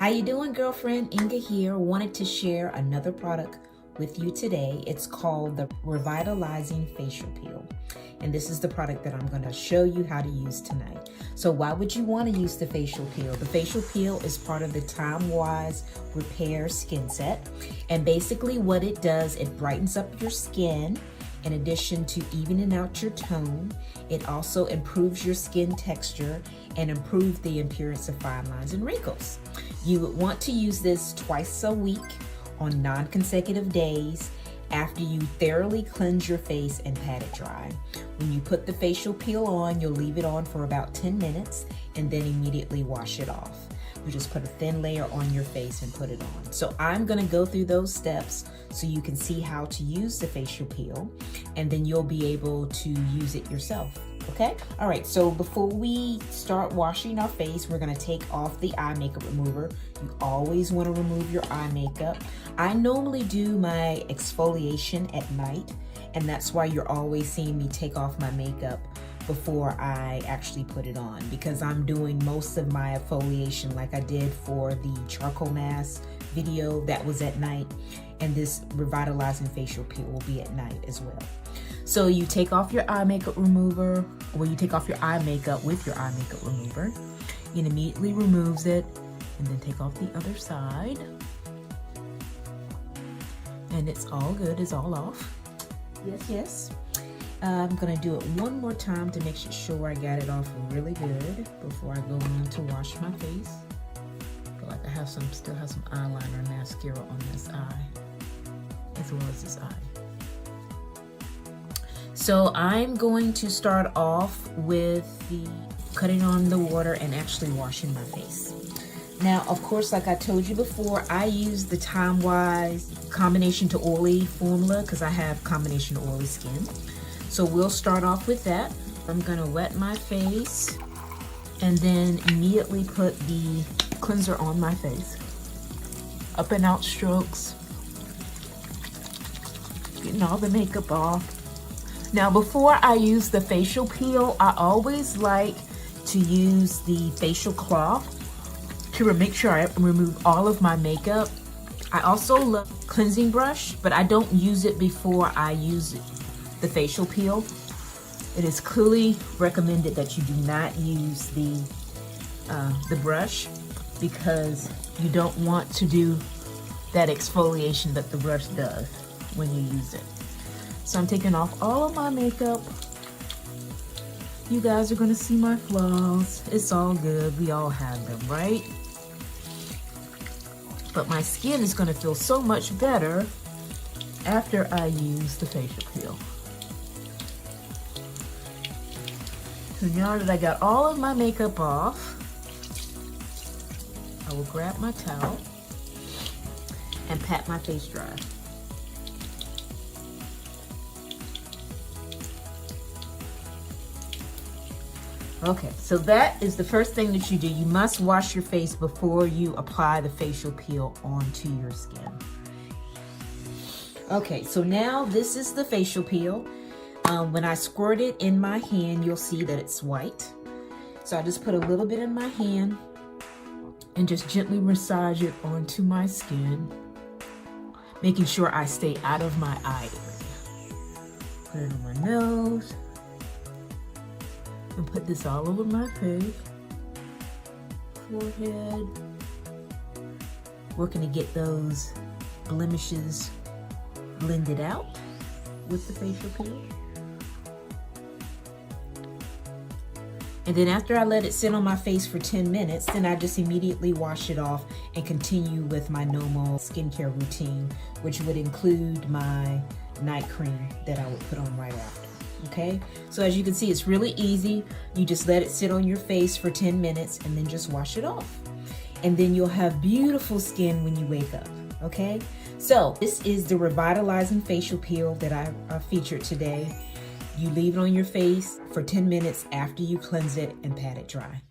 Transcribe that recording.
you doing, girlfriend? Inga here. Wanted to share another product with you today. It's called the Revitalizing Facial Peel. And this is the product that I'm going to show you how to use tonight. So why would you want to use the facial peel? The facial peel is part of the Time-Wise Repair Skin Set. And basically what it does, it brightens up your skin. In addition to evening out your tone, it also improves your skin texture and improves the appearance of fine lines and wrinkles. You would want to use this twice a week on non-consecutive days after you thoroughly cleanse your face and pat it dry. When you put the facial peel on, you'll leave it on for about 10 minutes and then immediately wash it off. You just put a thin layer on your face and put it on. So I'm gonna go through those steps so you can see how to use the facial peel, and then you'll be able to use it yourself, okay? All right, so before we start washing our face, we're gonna take off the eye makeup remover. You always wanna remove your eye makeup. I normally do my exfoliation at night, and that's why you're always seeing me take off my makeup before I actually put it on, because I'm doing most of my exfoliation like I did for the charcoal mask video that was at night, and this revitalizing facial peel will be at night as well. So you take off your eye makeup remover, or you take off your eye makeup with your eye makeup remover. It immediately removes it, and then take off the other side. And it's all good, it's all off. Yes, yes. I'm gonna do it one more time to make sure I got it off really good before I go on to wash my face. I feel like I still have some eyeliner and mascara on this eye, as well as this eye. So I'm going to start off with cutting on the water and actually washing my face. Now, of course, like I told you before, I use the Time-Wise combination to oily formula because I have combination to oily skin. So we'll start off with that. I'm gonna wet my face and then immediately put the cleanser on my face. Up and out strokes, getting all the makeup off. Now, before I use the facial peel, I always like to use the facial cloth to make sure I remove all of my makeup. I also love cleansing brush, but I don't use it before I use the facial peel. It is clearly recommended that you do not use the brush, because you don't want to do that exfoliation that the brush does when you use it. So I'm taking off all of my makeup. You guys are gonna see my flaws. It's all good, we all have them, right? But my skin is gonna feel so much better after I use the facial peel. So now that I got all of my makeup off, I will grab my towel and pat my face dry. Okay, so that is the first thing that you do. You must wash your face before you apply the facial peel onto your skin. Okay, so now this is the facial peel. When I squirt it in my hand, you'll see that it's white. So I just put a little bit in my hand and just gently massage it onto my skin, making sure I stay out of my eye area. Put it on my nose, and put this all over my face, forehead, working to get those blemishes blended out with the facial peel. And then after I let it sit on my face for 10 minutes, then I just immediately wash it off and continue with my normal skincare routine, which would include my night cream that I would put on right after. Okay, so as you can see, it's really easy. You just let it sit on your face for 10 minutes and then just wash it off. And then you'll have beautiful skin when you wake up, okay? So this is the Revitalizing Facial Peel that I featured today. You leave it on your face for 10 minutes after you cleanse it and pat it dry.